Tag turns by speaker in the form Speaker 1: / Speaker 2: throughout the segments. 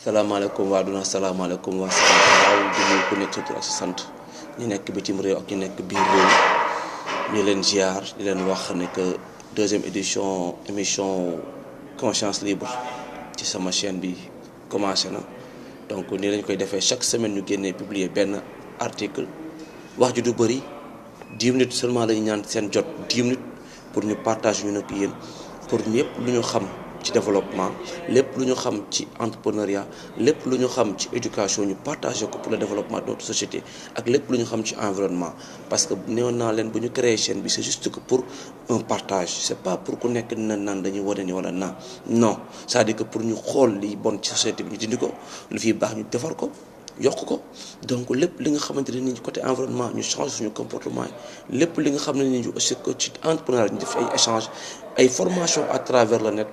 Speaker 1: salaamaaleykum waa duna salaamaaleykum waa Sénégal di nuyu ku nekk sa tur ak sa sant ñu nekk bitim réew ak ñu nekk biir réew ñu leen ziar di leen wax ne que deuxième émission conscience libre ci sama chaîne bi commencé na donc nii lañ koy defee chaque semaine ñu génnee publier benn article wax ju du bëri 10 minutes seulement lañu ñaan seen jot 10 minutes pour ñu partage ñu nag yéen pour ñëpp lu ñu xam ci développement lépp lu ñu xam ci entrepreneuriat lépp lu ñu xam ci éducation ñu partager ko pour le développement de notre société ak lépp lu ñu xam ci environnement parce que néew naa leen bu ñu créer chaîne bi c'est juste que pour un partage c'est pas pour ku nekk dina naan dañuy wane ni wala naa non c'est-à-dire que pour ñu xool li bon ci société bi ñu dindi ko lu fiy baax ñu defar ko yokk ko donc lépp li nga xamante ne nii côté environnement ñu change suñu comportement yi lépp li nga xam ne nii aussi que ci entrepreneuriat ñu def ay échange ay formation à travers le net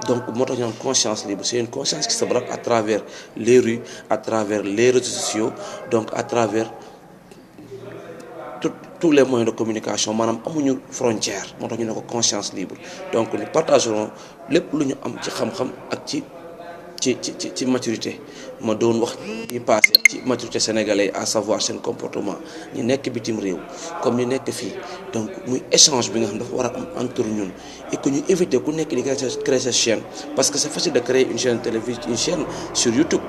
Speaker 1: donc moo tax ñu am conscience libre c'est une conscience qui se brade à travers les rues à travers les réseaux sociaux donc à travers tous les moyens de communication maanaam amuñu frontière moo tax ñu ne ko conscience libre donc nous partagerons lépp lu ñu am ci xam-xam ak ci maturité ma doon wax yi passé ci maturité sénégalais à savoir seen comportement ñu nekk bitim réew comme ñu nekk fii donc muy échange bi nga xam dafa war a am entre ñun et que ñu éviter ku nekk di créer sa chaîne parce que c'est facile de créer une chaîne télévision une chaîne sur YouTube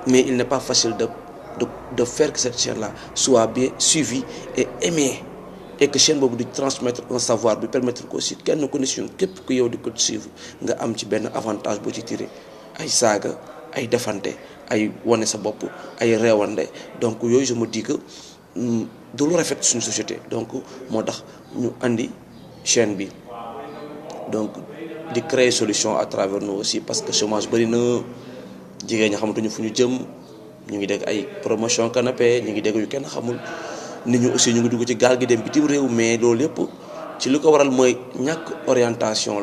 Speaker 1: mais il n'est pas facile de faire que cette chaîne là soit bien suivie et aimée et que chaîne boobu di transmettre un savoir bi permettre ko aussi kenn ku ne si ñun képp ku yow di ko suivre nga am ci benn avantage boo ci tiré ay saaga ay defante ay wane sa bopp ay reewande donc yooyu je me dis que du lu rafet suñu société donc moo tax ñu andi chaîne bi donc di créer solution à travers nous aussi parce que chômage bëri na jigéen ñi xamatuñu fu ñu jëm ñu ngi dégg ay promotion canapé ñu ngi dégg yu kenn xamul nit ñu aussi ñu ngi dugg ci gaal gi dem bitim réew mais loolu yëpp ci li ko waral mooy ñàkk orientation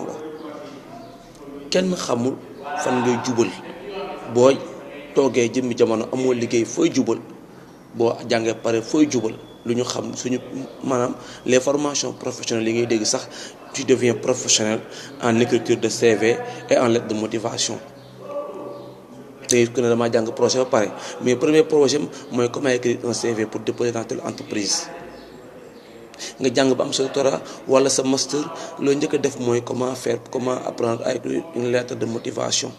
Speaker 1: la kenn xamul fan ngay jubal boo toogee jëmmi jamono amoo liggéey fooy jubal boo jàngee pare fooy jubal lu ñu xam suñu maanaam les formations professionnelles yi ngay dégg sax tu deviens professionnel en écriture de CV et en lettre de motivation léegi ku ne damaa jàng projet ba pare mais premier projet mooy comment écrire un CV pour déposer dans telle entreprise nga jàng ba am sa doctorat wala sa master loo njëkk a def mooy comment apprendre à écrire une lettre de motivation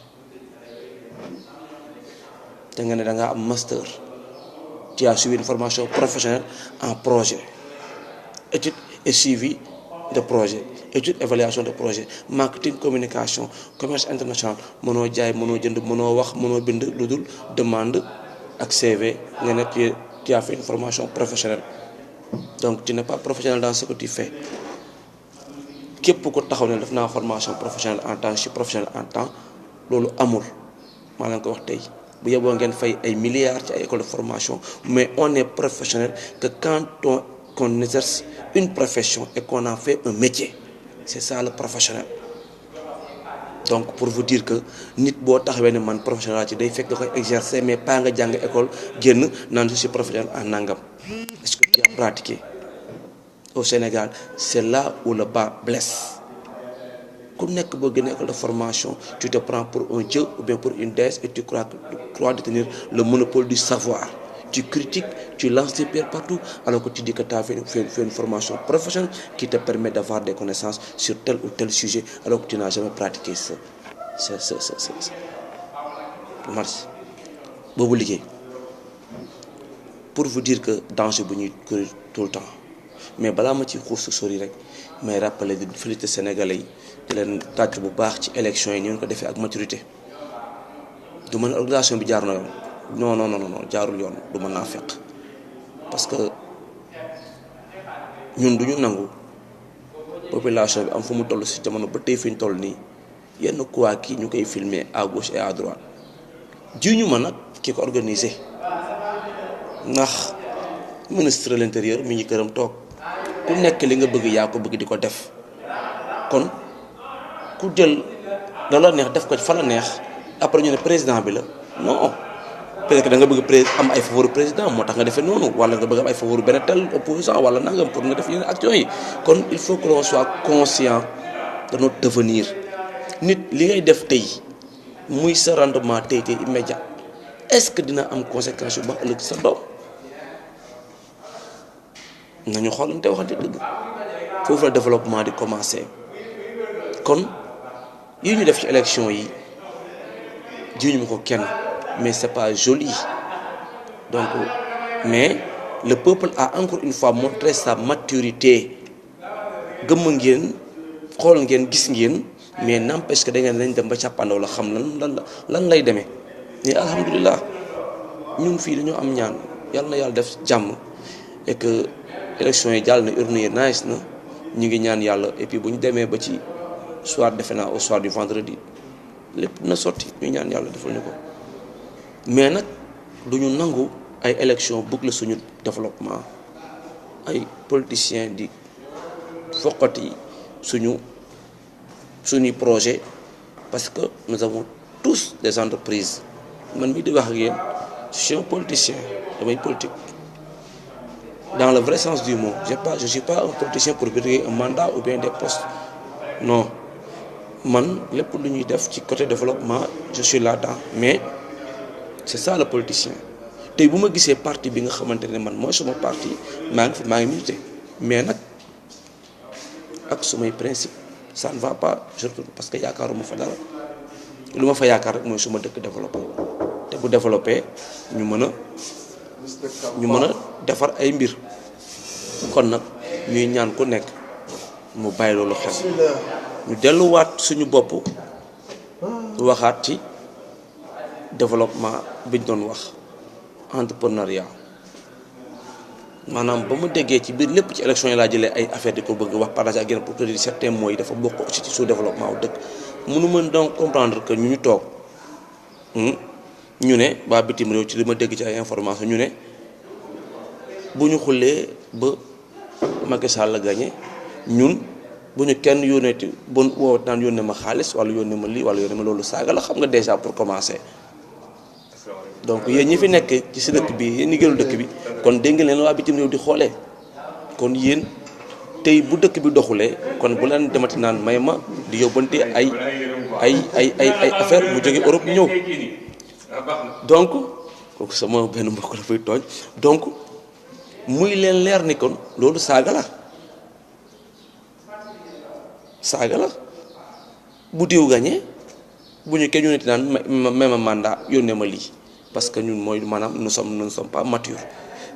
Speaker 1: te nga ne da ngaa am master tu as suivi une formation professionnelle en projet étude et suivi de projet étude évaluation de projet marketing communication commerce international mënoo jaay mënoo jënd mënoo wax mënoo bind lu dul demande ak CV nga ne tu as fait une formation professionnelle donc tu n'es pas professionnel dans ce que tu fais képp ko taxaw ne def naa formation professionnelle en temps je suis professionnel en temps loolu amul maa leen ko wax tey bu yeboo ngeen fay ay milliards ci ay école de formation mais on est professionnel que quand qu'on exerce une profession et qu'on en fait un métier c'est ça le professionnel donc pour vous dire que nit boo taxawee ne man professionnel ci day fekk nga koy exercer mais pas nga jàng école génn naan je suis professionnel en nangam est-ce que tu as pratiqué au Sénégal c'est là où le bas blesse ku nekk boo génnee école de formation tu te prends pour un dieu ou bien pour une déesse et tu crois détenir le monopole du savoir tu critiques, tu lances tes pierres partout alors que tu dis que tu as fait une formation professionnelle qui te permet d'avoir des connaissances sur tel ou tel sujet alors que tu n'as jamais pratiqué ça marche boobu liggéey pour vous dire que danger bu ñuy courir tout le temps mais balaa ma ci xuus sori rek may rappeler di féliciter sénégalais yi di leen tàcc bu baax ci élection yi ñu ko defee ak maturité du mën organisation bi jaar na yoon non jaarul yoon du mën naa fekk parce que ñun duñu nangu population bi am fu mu toll ci jamono ba tey fi ñu toll nii yenn quoi kii ñu koy filmer à gauche et à droite ji ñu ma nag ki ko organisé ndax ministre de l'intérieur mi ngi këram toog ku nekk li nga bëgg yaa ko bëgg di ko def kon ku jël la la neex def ko fa la neex après ñu ne président bi la non peut-être que da nga bëgg am ay faveur président moo tax nga defee noonu wala nga bëgg am ay faveur benn tel opposant wala nangam pour nga def yeneen actions yi kon il faut que l'on soit conscient de notre devenir nit li ngay def tey muy sa rendement tey immédiat est-ce que dina am conséquence yu ba ëllëg sa doom nañu xoolante waxante dëgg foofu la développement di commencer kon yi ñu def ci élection yi jiñu ko kenn mais c'est pas joli donc mais le peuple a encore une fois montré sa maturité gëmm ngeen xool ngeen gis ngeen mais n'empêche que da ngeen nañ dem ba càppandaw la xam lan lay demee mais alhamdulilah ñun fii dañoo am ñaan yàlla na yàlla def jàmm et que élection yi jàll na urne yi nice na ñu ngi ñaan yàlla et puis bu ñu demee ba ci soir defe naa au soir du vendredi lépp na sotti ñu ñaan yàlla defal ñu ko mais nag du ñu nangu ay élection boucle suñu développement ay politiciens di foqati suñuy projet parce que nous avons tous des entreprises man mii di wax ak yéen je suis un politicien damay politique dans le vrai sens du mot je suis pas un politicien pour briguer un mandat ou bien des postes non man lépp lu ñuy def ci côté développement je suis là-dedans mais c'est ça le politicien tey bu ma gisee parti bi nga xamante ne man mooy sama parti maa ngi milité mais nag ak sumay principe ça ne va pas je retourne parce que yaakaaruma fa dara lu ma fa yaakaar rek mooy suma dëkk développé te bu développé ñu mën a defar ay mbir kon nag ñuy ñaan ku nekk mu bàyyi loolu xel ñu delluwaat suñu bopp waxaat ci développement biñ doon wax entrepreneuriat maanaam ba mu déggee ci biir lépp ci élection yi laa jëlee ay affaire di ko bëgg wax partager ak yéen pour te dire certains mots yi dafa bokk aussi ci sous-développement wu dëkk mënu mën donc comprendre que ñu toog ñu ne waa bitim réew ci li ma dégg ci ay information ñu ne bu ñu xullee ba Macky Sall la gagné ñun bu ñu kenn yónneeti bon woo naan yónnee ma xaalis wala yónnee ma lii wala yónnee ma loolu saaga la xam nga déjà pour commencer donc yéen ñi fi nekk ci si dëkk bi yéen ñi gënul dëkk bi kon dégg leen waa bitim réew di xoolee kon yéen tey bu dëkk bi doxulee kon bu leen demati naan may ma di yóbbante ay affaire mu jóge Europe ñëw donc kooku sama benn mbokk la fay tooñ donc muy leen leer ni kon loolu saaga la bu diw gañee bu ñu kenn yónneti naan may ma mandat yónnee ma lii parce que ñun mooy maanaam nous ne sommes pas matures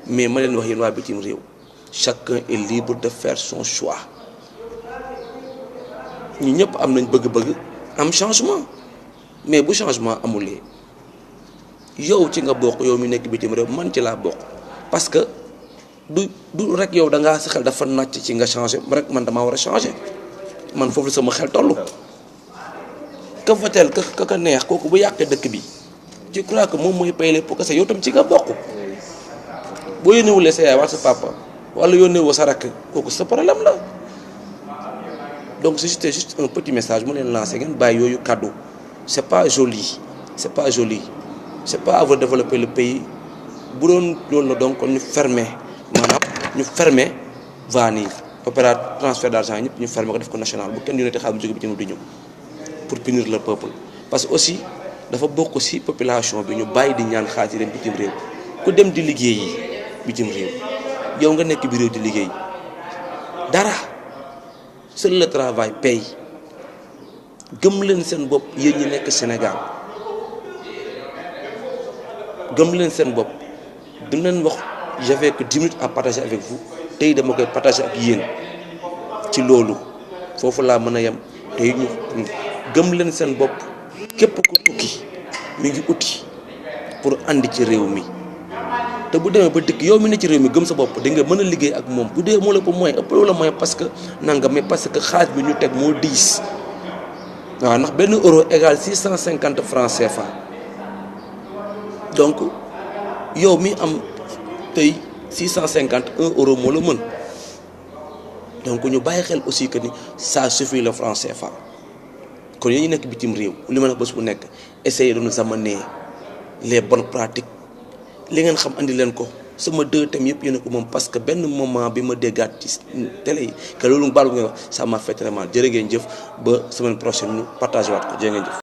Speaker 1: mais ma leen wax yéen waa bitim réew chacun est libre de faire son choix ñu ñëpp am nañ bëgg-bëgg am changement mais bu changement amulee yow ci nga bokk yow mi nekk bitim réew man ci laa bokk parce que du rek yow da ngaa sa xel dafa nàcc ci nga changer rek man damaa war a changer man foofu la sama xel toll. ka fateel ka neex kooku bu yàqee dëkk bi je crois que moom mooy paye pour que sa yow tam ci nga bokk boo yónneewulee sa yaay wala sa papa wala yónneewoo sa rakk kooku sa problème la donc c'était juste un petit message mu leen lancer ngeen bàyyi yooyu kàddu c'est pas joli c'est pas à vous développer le pays bu doon loolu la donc kon ñu fermer vannes yi opérateur transfert d'argent yi ñëpp ñu fermer ko def ko national bu kenn yónnee te xaalis bu jóge bitim di ñëw pour punir le peuple parce que aussi dafa bokk ci population bi ñu bàyyi di ñaan xaalis yi dem bitim réew ku dem di liggéey yi bitim réew yow nga nekk bi réew di liggéey dara seul le travail paye gëm leen seen bopp yéen ñi nekk Sénégal gëm leen seen bopp du leen wax j'avais que 10 minutes à partager avec vous tey dama koy partager ak yéen ci loolu foofu laa mën a yem tey ñu gëm leen seen bopp képp ku tukki mi ngi uti pour andi ci réew mi te bu demee ba dëkk yow mi ne ci réew mi gëm sa bopp da nga mën a liggéey ak moom bu dee moo la ko moyen ëpp la moyen parce que nanga mais parce que xaalis bi ñu teg moo diis waaw ndax benn euro égale 650 francs CFA donc yow mi am tey 650 1 euro moo la mën donc ñu bàyyi xel aussi que ni ça suffit le franc CFA kon yéen ñi nekk bitim réew li ma ne bés bu nekk essayer de nous amener les bonnes pratiques li ngeen xam andi leen ko sama 2 thèmes yëpp yéen a ko moom parce que benn moment bi ma déggaat ci télé yi que loolu baal bu ngeen wax ça m'a fait très mal jërë ngeen jëf ba semaine prochaine ñu partagé waat ko jërë ngeen jëf.